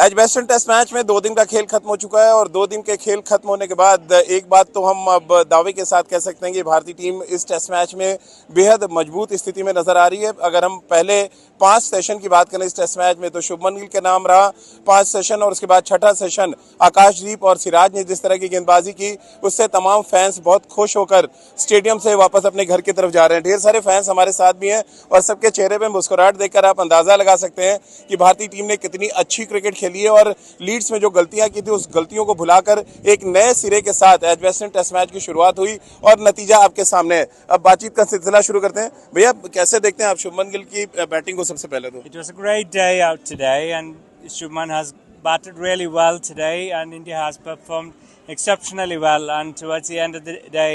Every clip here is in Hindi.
एजबेस्टन टेस्ट मैच में 2 दिन का खेल खत्म हो चुका है और 2 दिन के खेल खत्म होने के बाद एक बात तो हम अब दावे के साथ कह सकते हैं कि भारतीय टीम इस टेस्ट मैच में बेहद मजबूत स्थिति में नजर आ रही है। अगर हम पहले 5 सेशन की बात करें इस टेस्ट मैच में तो शुभमन गिल के नाम रहा 5 सेशन और उसके बाद छठा सेशन आकाशदीप और सिराज ने जिस तरह की गेंदबाजी की उससे तमाम फैंस बहुत खुश होकर स्टेडियम से वापस अपने घर की तरफ जा रहे हैं। ढेर सारे फैंस हमारे साथ भी हैं और सबके चेहरे पे मुस्कुराहट देखकर आप अंदाजा लगा सकते हैं कि भारतीय टीम ने कितनी अच्छी क्रिकेट खेली है और लीड्स में जो गलतियां की थी उस गलतियों को भुलाकर एक नए सिरे के साथ एजबेस्टन टेस्ट मैच की शुरुआत हुई और नतीजा आपके सामने है। अब बातचीत का सिलसिला शुरू करते हैं। भैया कैसे देखते हैं आप शुभमन गिल की बैटिंग को? सबसे पहले तो It was a great day out today and Shubman has batted really well today and India has performed exceptionally well, and towards the end of the day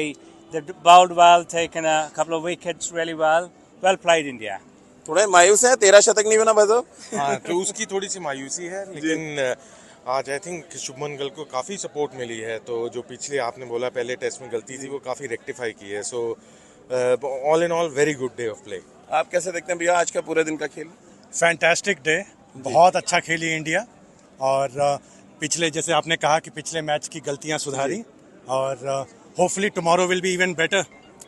they bowled well, taken a couple of wickets really well. Well played India. थोड़े मायूस है 13 शतक नहीं बना भाई। हाँ, तो उसकी थोड़ी सी मायूसी है, लेकिन आज आई थिंक शुभमन गिल को काफ़ी सपोर्ट मिली है। तो जो पिछले आपने बोला पहले टेस्ट में गलती थी वो काफ़ी रेक्टिफाई की है। So all in all very good day of play. आप कैसे देखते हैं भैया आज का पूरे दिन का खेल? फैंटास्टिक डे, बहुत अच्छा खेली इंडिया और पिछले जैसे आपने कहा कि पिछले मैच की गलतियां सुधारी और hopefully tomorrow will be even better.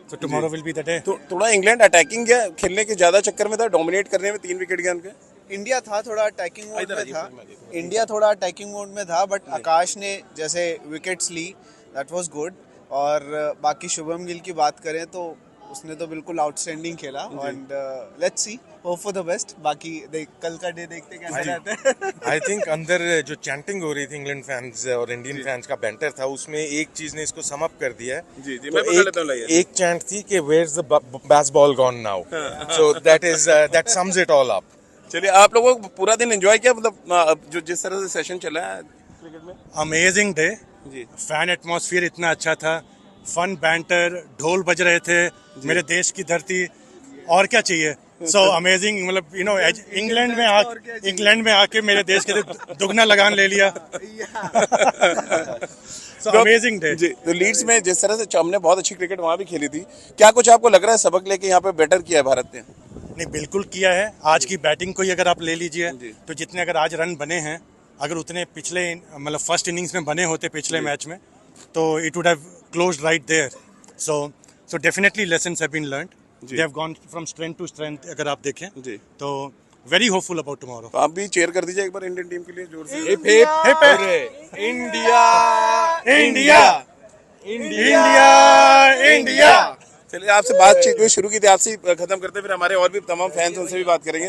So tomorrow will be the day. तो थोड़ा इंग्लैंड अटैकिंग गया, खेलने के ज्यादा चक्कर में था, डोमिनेट करने में 3 विकेट गए उनके। इंडिया था थोड़ा अटैकिंग मोड में था, इंडिया थोड़ा अटैकिंग मोड में था, बट आकाश ने जैसे विकेट्स ली दैट वाज गुड। और बाकी शुभम गिल की बात करें तो उसने तो बिल्कुल आउटस्टैंडिंग खेला and let's see, hope for the best. बाकी कल का डे देखते कैसे रहते हैं। आई थिंक अंदर जो चैंटिंग हो रही थी इंग्लैंड फैंस और इंडियन फैंस का बैंटर था, उसमें एक चीज ने इसको सम अप कर दिया है। जी, तो मैं पकड़ लेता हूं लाइए। एक चैंट थी कि where is the base ball gone now, so that sums it all up. चलिए, आप लोगों को पूरा दिन एंजॉय किया, मतलब जो जिस तरह से सेशन चला है क्रिकेट में? अमेजिंग डे जी। फैन एटमॉस्फेयर इतना अच्छा था, फन बैंटर, ढोल बज रहे थे, मेरे देश की धरती, और क्या चाहिए। सो अमेजिंग, मतलब यू नो इंग्लैंड में आके मेरे देश के दुगना लगान ले लिया। So amazing day. जी, तो लीड्स में जिस तरह से हमने बहुत अच्छी क्रिकेट वहां भी खेली थी, क्या कुछ आपको लग रहा है सबक लेके यहाँ पे बेटर किया है भारत ने? नहीं, बिल्कुल किया है। आज की बैटिंग को ही अगर आप ले लीजिए तो जितने अगर आज रन बने हैं, अगर उतने पिछले मतलब फर्स्ट इनिंग्स में बने होते पिछले मैच में तो it would have closed right there. So definitely lessons have been learned, they have gone from strength to strength. अगर आप देखें जी, तो वेरी होपफुल अबाउट टुमारो। तो आप भी चेयर कर दीजिए एक बार इंडियन टीम के लिए जोर से। India India India India. चलिए, आपसे बातचीत जो शुरू की थी आपसे खत्म करते हैं, फिर हमारे और भी तमाम फैंस उनसे भी बात करेंगे।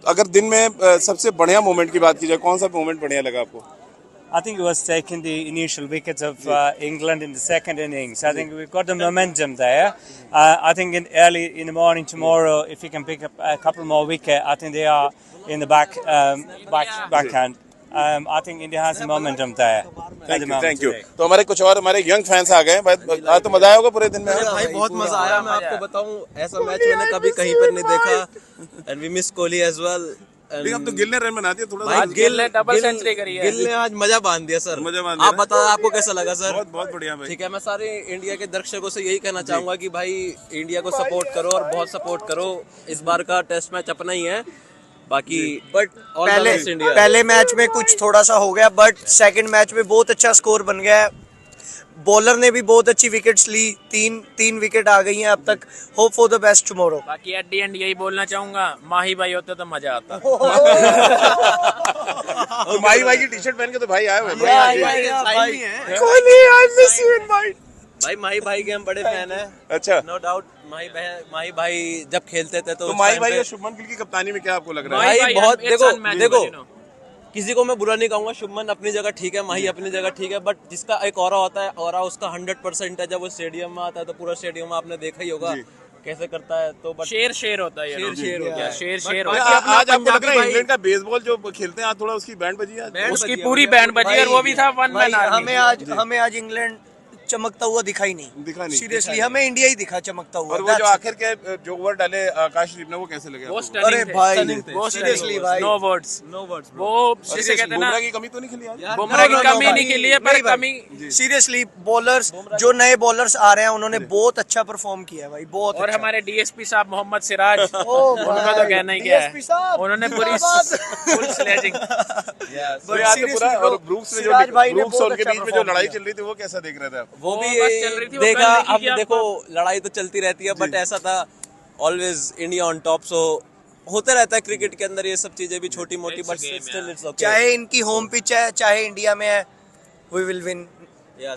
अगर दिन में सबसे बढ़िया मोमेंट की बात की जाए, कौन सा मोमेंट बढ़िया लगा आपको? I think it was taking the initial wickets of England in the second innings. I think we've got the momentum there. I think early in the morning tomorrow, if we can pick up a couple more wickets, I think they are in the backhand. I think India has the momentum there. Thank you. तो हमारे कुछ और हमारे यंग फैंस आ गए हैं। आज तो मजा आया होगा पूरे दिन में? भाई बहुत मजा आया। मैं आपको बताऊं, ऐसा मैच मैंने कभी कहीं पर नहीं देखा। And we miss Kohli as well. अब तो गिल ने रन बना दिया थोड़ा सा। गिल ने डबल सेंचुरी करी है। गिल ने आज मजा बांध दिया सर। मजा बांध दिया। आप बताओ आपको कैसा लगा सर? बहुत बढ़िया भाई। ठीक है, मैं सारे इंडिया के दर्शकों से यही कहना चाहूंगा कि भाई इंडिया को सपोर्ट करो और बहुत सपोर्ट करो। इस बार का टेस्ट मैच अपना ही है। बाकी बट पहले मैच में कुछ थोड़ा सा हो गया, बट सेकंड मैच में बहुत अच्छा स्कोर बन गया है। बॉलर ने भी बहुत अच्छी विकेट्स ली, तीन विकेट आ गई हैं अब तक। Hope for the best tomorrow. बाकी एट द एंड यही बोलना चाहूंगा, माही भाई होते तो मजा आता। तो माही भाई की टी-शर्ट पहन के तो भाई आए हुए भाई माही भाई के हम बड़े फैन हैं। अच्छा, नो डाउट। माही भाई जब खेलते थे तो माही भाई और शुभमन गिल की कप्तानी में क्या आपको लग रहा है? भाई बहुत देखो किसी को मैं बुरा नहीं कहूंगा। शुभमन अपनी जगह ठीक है, माही अपनी जगह ठीक है, बट जिसका एक ऑरा होता है, ऑरा उसका 100% है। जब वो स्टेडियम में आता है तो पूरा स्टेडियम में आपने देखा ही होगा कैसे करता है। तो बट शेर होता है, शेर होता है। शेर आज आपको लग रहा है इंग्लैंड का बेसबॉल जो खेलते हैं आज थोड़ा उसकी बैंड बजी है, उसकी पूरी बैंड बजी और वो भी था वन मैन आर्मी। हमें आज इंग्लैंड चमकता हुआ दिखा ही नहीं। दिखा नहीं। सीरियसली हमें इंडिया ही दिखा चमकता हुआ। और वो जो आखिर के जो ओवर डाले आकाशदीप ने, वो कैसे लगे वो आपको? stunning अरे थे, भाई, stunning थे, seriously भाई। नो वर्ड्स वो जिसे कहते हैं ना बुमराह की कमी तो नहीं खिली आज? बुमराह की No, no, no, कमी भाई। नहीं के लिए पर नहीं भाई। कमी। सीरियसली बॉलर्स जो नए बॉलर्स आ रहे हैं उन्होंने बहुत अच्छा परफॉर्म किया है भाई, बहुत और अच्छा। हमारे डीएसपी साहब मोहम्मद सिराज भाई, उनका तो कहना ही क्या है, DSP साहब, उन्होंने पूरी जिंदाबाद। Full sledging. तो यहाँ पे पूरा, और ब्रूक्स में जो सिराज भाई ने ब्रूक्स और बहुत उनके अच्छा बीच में जो perform लड़ाई किया। चल रही थी, वो कैसा देख रहे थे आप? वो भी बस चल रही थी, वो देखा। कल देखी अब आपको। देखो लड़ाई तो चलती रहती है, बट ऐसा था ऑलवेज इंडिया ऑन टॉप। सो होता रहता है क्रिकेट के अंदर ये सब चीजें भी छोटी मोटी, बट स्टिल इट्स ओके। चाहे इनकी होम पिच है चाहे इंडिया में है, we will win.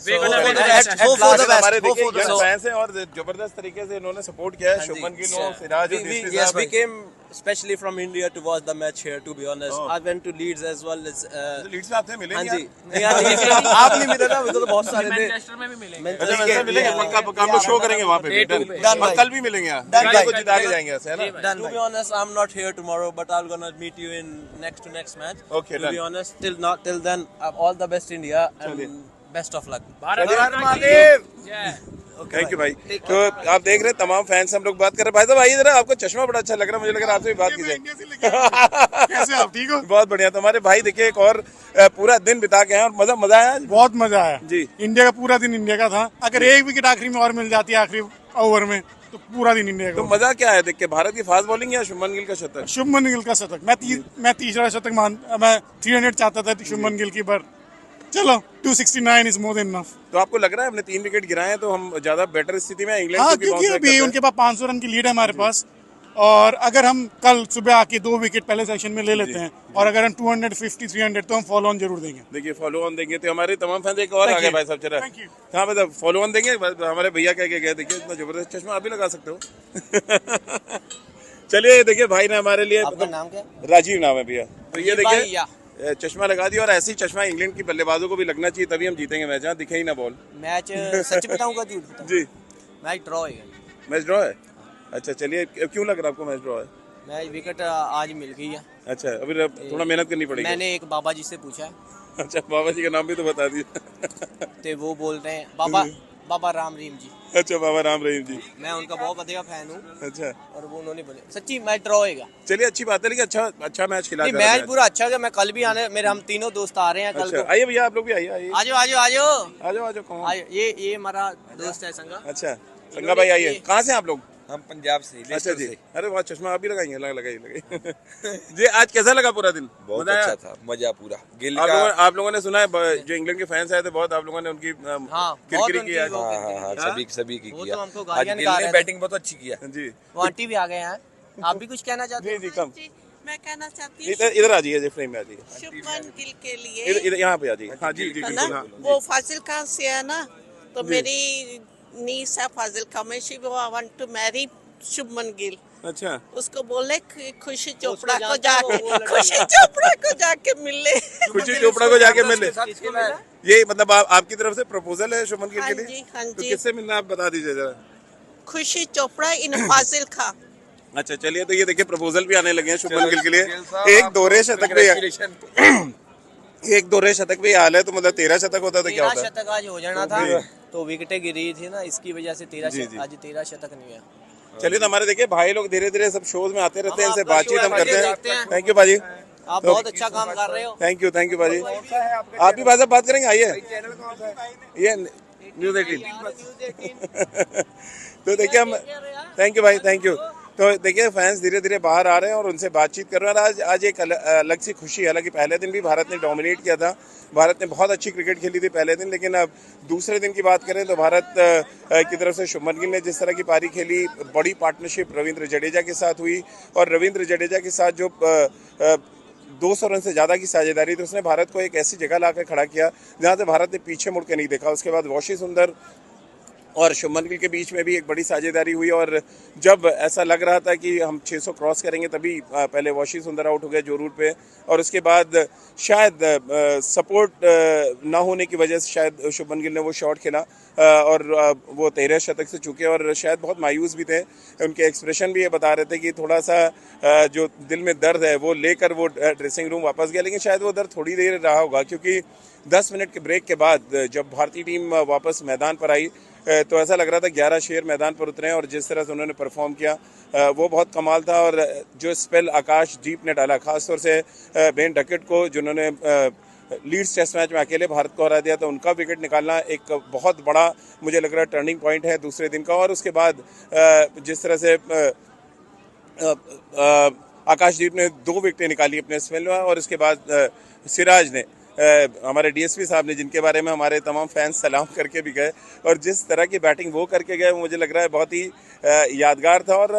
We're gonna win Hope this. for the best, हमारे hope देखिए for the young best। Fans हैं और जबरदस्त तरीके से इन्होंने सपोर्ट किया है शुभमन गिल हो, सिराज हो, DSP Yes, साहब। we came especially from India to watch the match here. To be honest, I went to Leeds as well. Leeds में आपसे मिले हाँ नहीं जी, आप? नहीं यार, आप नहीं मिले ना, मुझे तो बहुत सारे थे। मैनचेस्टर में भी मिलेंगे। अच्छा, वैसे मिलेंगे पक्का पक्का, हम लोग शो करेंगे वहाँ पे भी। Day two done. पे। Done और भाई। कल भी मिलेंगे यहाँ, Done इंडिया को भाई। जिता के जाएंगे ऐसे, है ना? Done To be भाई। honest, I'm not here tomorrow, but I'm gonna meet you in next to next match. Okay, To done. be honest, till then, all the best India and best of luck. Bharat चलिए। माता की जय। थैंक यू भाई। तो आप देख रहे हैं तमाम फैंस हम लोग बात कर रहे हैं। भाई साहब आइए जरा, आपको चश्मा बड़ा अच्छा लग रहा है, मुझे लग रहा है आपसे भी बात की जाए। कैसे आप ठीक हो? बहुत बढ़िया। तो हमारे भाई देखिए एक और पूरा दिन बिता के हैं और मजा आया आज? बहुत मजा आया जी। इंडिया का पूरा दिन इंडिया का था। अगर एक विकेट आखिरी में और मिल जाती है आखिरी ओवर में तो पूरा दिन इंडिया तो का। मजा क्या है देख के? भारत की फास्ट बॉलिंग या शुभमन गिल का शतक? शुभमन गिल का शतक। मैं तीसरा शतक मैं 300 चाहता था शुभमन गिल की, पर चलो 269 इज मोर देन इनफ। तो आपको लग रहा है हमने 3 विकेट गिराए हैं तो हम ज्यादा बेटर स्थिति में हैं? इंग्लैंड हाँ, क्योंकि क्योंकि bounce back अभी करता है। उनके पास 500 रन की लीड है हमारे पास, और अगर हम कल सुबह आके 2 विकेट पहले सेशन में ले लेते हैं और अगर हम 250 300 तो हम फॉलो ऑन जरूर देंगे। देखिए फॉलो ऑन देंगे तो हमारे तमाम फैंस एक और आ गए भाई साहब। चला Thank you। कहाँ पे फॉलो ऑन देंगे? हमारे भैया कह के गए, देखिए इतना जबरदस्त चश्मा आप भी लगा सकते हो। चलिए देखिए भाई ने हमारे लिए, आपका नाम क्या? राजीव नाम है भैया। तो ये देखिए भैया। चश्मा लगा दिया, और ऐसी चश्मा इंग्लैंड की बल्लेबाजों को भी लगना चाहिए, तभी हम जीतेंगे मैच। जहाँ दिखे ही ना बॉल। मैच सच बताऊंगा झूठ बताऊं? जी। मैच ड्रॉ है। मैच ड्रॉ है? अच्छा चलिए, क्यों लग रहा है आपको मैच ड्रॉ है? मैच विकेट आज मिल गई है। अच्छा अभी थोड़ा मेहनत करनी पड़ेगी। मैंने एक बाबा जी से पूछा है, अच्छा बाबा जी का नाम भी तो बता दिया। तो वो बोलते हैं बाबा राम रहीम जी। अच्छा बाबा राम रहीम जी। मैं उनका बहुत बढ़िया फैन हूँ, अच्छा और वो उन्होंने बोले सच्ची मैच ड्रॉ होएगा। चलिए अच्छी बात है, लेकिन अच्छा मैच खिला नहीं, जा रहा है मैच पूरा अच्छा है। मैं कल भी आने, मेरे हम तीनों दोस्त आ रहे हैं कल अच्छा को। आइए भैया, आप लोग भी आइए। आइए आजो आजो आजो आ जाओ कौन? आजो। ये हमारा दोस्त है संगा। अच्छा संगा भाई आइए। कहाँ से हैं आप लोग? हम पंजाब से, अच्छा लेस्टर जी। से। अरे वाह, चश्मा आप भी लगाइए, लगाइए। जी आज कैसा लगा पूरा दिन? बहुत मजा आया? अच्छा था, मजा पूरा। गिल आप का आप लोगों ने सुना है जो इंग्लैंड के फैंस आए थे, बहुत आप लोगों ने उनकी किरकिरी उनकी की आज। वो- हाँ, सभी की वो किया। तो हमको आज गालियां गिल निकाल ने रहे थे। बैटिंग बहुत अच्छी किया। जी वो आंटी भी आ गए हैं। आप भी कुछ कहना चाहते जी हैं? जी कम मैं कहना चाहती हूँ इधर आ जाइए, फ्रेम में आ जाइए। शुभमन गिल के इधर लिए इधर यहाँ पे आ जाइए। हाँ जी जी है ना, बिल्कुल। हाँ वो फाजिल खान से है ना, तो मेरी नीस है फाजिल खान में, she want to marry Shubman Gill. अच्छा उसको बोले खुशी चोपड़ा को जानता है जाके, वो लड़का। खुशी चोपड़ा को जाके मिले। खुशी चोपड़ा को जाके मिले, ये मतलब आपकी तरफ से प्रपोजल है शुभमन गिल हाँ के जी, लिए? हाँ तो जी। किससे मिलना आप बता दीजिए जरा। खुशी चोपड़ा इन फाजिल खान। अच्छा चलिए, तो ये देखिए प्रपोजल भी आने लगे हैं शुभमन गिल के लिए। गिल साहब, एक दोहरे शतक भी Congratulations। एक दोहरे शतक भी हाल है, तो मतलब 13 शतक होता तो क्या 13 होता? शतक आज हो जाना था, तो विकेटें गिरी थी ना, इसकी वजह से 13 जी, जी। आज 13 शतक नहीं है। चलिए तो हमारे देखिए भाई लोग धीरे धीरे सब शोज में आते रहते हैं, इनसे आपका बातचीत शो है, हम करते देखते हैं। हैं। थैंक यू भाजी, आप तो- बहुत अच्छा काम कर रहे हो। थैंक यू भाजी। आप भी भाई साहब बात करेंगे, आइए। ये न्यूज़ 18। तो देखिए हम, थैंक यू भाई, थैंक यू। तो देखिए फैंस धीरे धीरे बाहर आ रहे हैं और उनसे बातचीत कर रहे हैं। आज एक अलग सी खुशी है। हालांकि पहले दिन भी भारत ने डोमिनेट किया था, भारत ने बहुत अच्छी क्रिकेट खेली थी पहले दिन, लेकिन अब दूसरे दिन की बात करें तो भारत की तरफ से शुभमन गिल ने जिस तरह की पारी खेली, बड़ी पार्टनरशिप रविंद्र जडेजा के साथ हुई, और रविंद्र जडेजा के साथ जो 200 रन से ज़्यादा की साझेदारी थी, उसने भारत को एक ऐसी जगह ला कर खड़ा किया जहाँ से भारत ने पीछे मुड़ के नहीं देखा। उसके बाद वॉशी सुंदर और शुभमन गिल के बीच में भी एक बड़ी साझेदारी हुई। और जब ऐसा लग रहा था कि हम 600 क्रॉस करेंगे तभी पहले वॉशी सुंदर आउट हो गए जो रूट पे, और उसके बाद शायद सपोर्ट ना होने की वजह से शायद शुभमन गिल ने वो शॉट खेला और वो 13 शतक से चूके और शायद बहुत मायूस भी थे। उनके एक्सप्रेशन भी ये बता रहे थे कि थोड़ा सा जो दिल में दर्द है वो लेकर वो ड्रेसिंग रूम वापस गया, लेकिन शायद वो दर्द थोड़ी देर रहा होगा क्योंकि 10 मिनट के ब्रेक के बाद जब भारतीय टीम वापस मैदान पर आई तो ऐसा लग रहा था 11 शेर मैदान पर उतरे हैं और जिस तरह से उन्होंने परफॉर्म किया वो बहुत कमाल था। और जो स्पेल आकाशदीप ने डाला, खासतौर से बेन डकेट को जिन्होंने लीड्स टेस्ट मैच में अकेले भारत को हरा दिया, तो उनका विकेट निकालना एक बहुत बड़ा मुझे लग रहा है टर्निंग पॉइंट है दूसरे दिन का। और उसके बाद जिस तरह से आकाशदीप ने 2 विकेटें निकाली अपने स्पेल में, और उसके बाद सिराज ने हमारे डीएसपी साहब ने, जिनके बारे में हमारे तमाम फैंस सलाम करके भी गए, और जिस तरह की बैटिंग वो करके गए मुझे लग रहा है बहुत ही यादगार था। और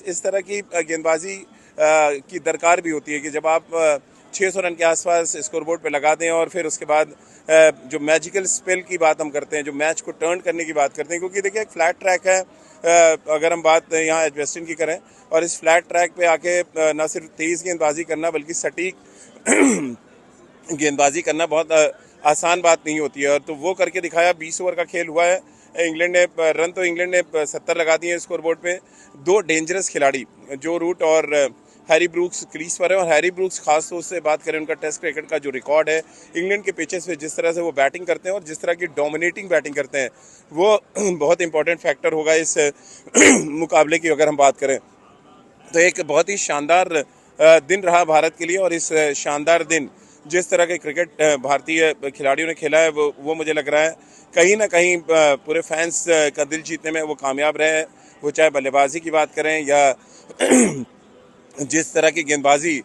इस तरह की गेंदबाजी की दरकार भी होती है कि जब आप 600 रन के आसपास स्कोरबोर्ड पे लगा दें और फिर उसके बाद जो मैजिकल स्पेल की बात हम करते हैं, जो मैच को टर्न करने की बात करते हैं, क्योंकि देखिए एक फ्लैट ट्रैक है, अगर हम बात यहाँ एजबेस्टन की करें, और इस फ्लैट ट्रैक पे आके ना सिर्फ तेज़ गेंदबाजी करना बल्कि सटीक गेंदबाजी करना बहुत आसान बात नहीं होती है। और तो वो करके दिखाया। 20 ओवर का खेल हुआ है, इंग्लैंड ने रन तो इंग्लैंड ने 70 लगा दिए स्कोरबोर्ड पे। 2 डेंजरस खिलाड़ी जो रूट और हैरी ब्रूक्स क्रीज पर है, और हैरी ब्रूक्स खास तौर से बात करें उनका टेस्ट क्रिकेट का जो रिकॉर्ड है इंग्लैंड के पिचेस पे, जिस तरह से वो बैटिंग करते हैं और जिस तरह की डोमिनेटिंग बैटिंग करते हैं, वो बहुत इंपॉर्टेंट फैक्टर होगा इस मुकाबले की अगर हम बात करें। तो एक बहुत ही शानदार दिन रहा भारत के लिए, और इस शानदार दिन जिस तरह के क्रिकेट भारतीय खिलाड़ियों ने खेला है वो मुझे लग रहा है कहीं ना कहीं पूरे फैंस का दिल जीतने में वो कामयाब रहे हैं। वो चाहे बल्लेबाजी की बात करें या जिस तरह की गेंदबाजी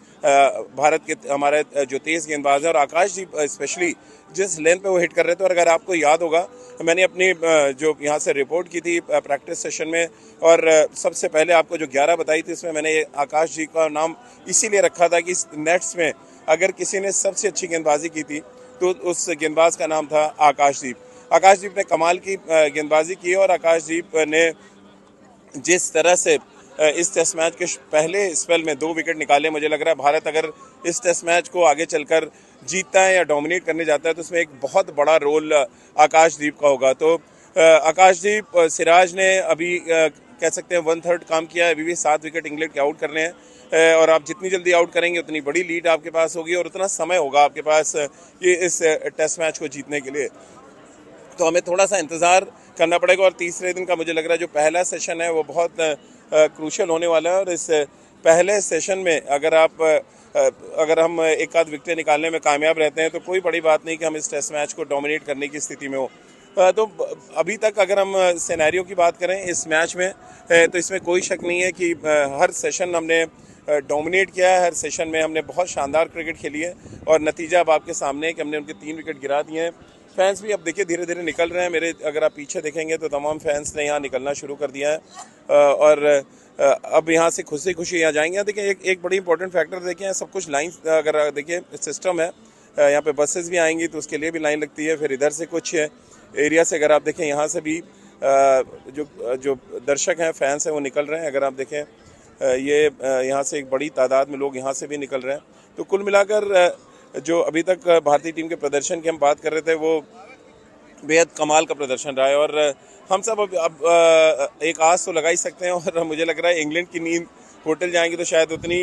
भारत के हमारे जो तेज़ गेंदबाज हैं, और आकाशदीप स्पेशली जिस लेंथ पे वो हिट कर रहे थे। और अगर आपको याद होगा, मैंने अपनी जो यहाँ से रिपोर्ट की थी प्रैक्टिस सेशन में, और सबसे पहले आपको जो 11 बताई थी उसमें मैंने आकाशदीप का नाम इसीलिए रखा था कि इस नेट्स में अगर किसी ने सबसे अच्छी गेंदबाजी की थी तो उस गेंदबाज का नाम था आकाशदीप। आकाशदीप ने कमाल की गेंदबाजी की, और आकाशदीप ने जिस तरह से इस टेस्ट मैच के पहले स्पेल में 2 विकेट निकाले, मुझे लग रहा है भारत अगर इस टेस्ट मैच को आगे चलकर जीतता है या डोमिनेट करने जाता है तो उसमें एक बहुत बड़ा रोल आकाशदीप का होगा। तो आकाशदीप, सिराज ने अभी कह सकते हैं 1/3 काम किया है, अभी भी 7 विकेट इंग्लैंड के आउट करने हैं, और आप जितनी जल्दी आउट करेंगे उतनी बड़ी लीड आपके पास होगी और उतना समय होगा आपके पास ये इस टेस्ट मैच को जीतने के लिए। तो हमें थोड़ा सा इंतज़ार करना पड़ेगा, और तीसरे दिन का मुझे लग रहा है जो पहला सेशन है वो बहुत क्रूशल होने वाला है। और इस पहले सेशन में अगर हम एक आध विकेट निकालने में कामयाब रहते हैं तो कोई बड़ी बात नहीं कि हम इस टेस्ट मैच को डोमिनेट करने की स्थिति में हो। तो अभी तक अगर हम सिनेरियो की बात करें इस मैच में, तो इसमें कोई शक नहीं है कि हर सेशन हमने डोमिनेट किया है, हर सेशन में हमने बहुत शानदार क्रिकेट खेली है, और नतीजा अब आपके सामने है कि हमने उनके 3 विकेट गिरा दिए हैं। फैंस भी अब देखिए धीरे धीरे निकल रहे हैं मेरे, अगर आप पीछे देखेंगे तो तमाम फैंस ने यहाँ निकलना शुरू कर दिया है, और अब यहाँ से खुशी खुशी यहाँ जाएंगे। देखिए एक बड़ी इंपॉर्टेंट फैक्टर देखें, सब कुछ लाइन अगर देखिए सिस्टम है, यहाँ पे बसेस भी आएंगी तो उसके लिए भी लाइन लगती है, फिर इधर से कुछ एरिया से अगर आप देखें यहाँ से भी जो दर्शक हैं, फैंस हैं, वो निकल रहे हैं। अगर आप देखें ये यहाँ से एक बड़ी तादाद में लोग यहाँ से भी निकल रहे हैं। तो कुल मिलाकर जो अभी तक भारतीय टीम के प्रदर्शन की हम बात कर रहे थे वो बेहद कमाल का प्रदर्शन रहा है, और हम सब अब एक आस तो लगा ही सकते हैं। और मुझे लग रहा है इंग्लैंड की नींद होटल जाएंगे तो शायद उतनी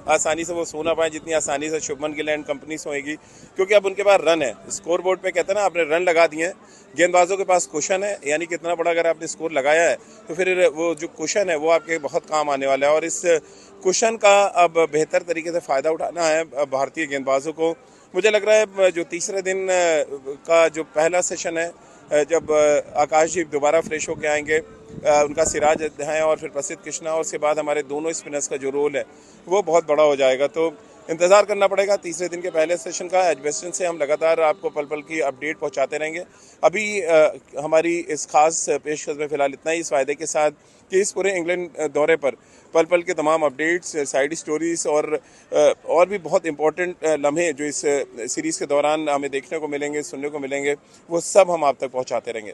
आसानी से वो सो ना पाए जितनी आसानी से शुभमन गिल एंड कंपनी सोएगी, क्योंकि अब उनके पास रन है। स्कोर बोर्ड पे कहते हैं ना, आपने रन लगा दिए हैं, गेंदबाजों के पास कुशन है, यानी कि इतना बड़ा अगर आपने स्कोर लगाया है तो फिर वो जो कुशन है वो आपके बहुत काम आने वाला है। और इस कुशन का अब बेहतर तरीके से फ़ायदा उठाना है भारतीय गेंदबाजों को। मुझे लग रहा है जो तीसरे दिन का जो पहला सेशन है, जब आकाशदीप दोबारा फ्रेश होकर आएंगे, उनका सिराज हैं और फिर प्रसिद्ध कृष्णा, और उसके बाद हमारे दोनों स्पिनर्स का जो रोल है वो बहुत बड़ा हो जाएगा। तो इंतज़ार करना पड़ेगा तीसरे दिन के पहले सेशन का। एजबेस्टन से हम लगातार आपको पल पल की अपडेट पहुंचाते रहेंगे। अभी हमारी इस खास पेशकश में फ़िलहाल इतना ही, इस वायदे के साथ कि इस पूरे इंग्लैंड दौरे पर पल पल के तमाम अपडेट्स, साइड स्टोरीज़ और भी बहुत इंपॉर्टेंट लम्हे जो इस सीरीज़ के दौरान हमें देखने को मिलेंगे, सुनने को मिलेंगे, वो सब हम आप तक पहुँचाते रहेंगे।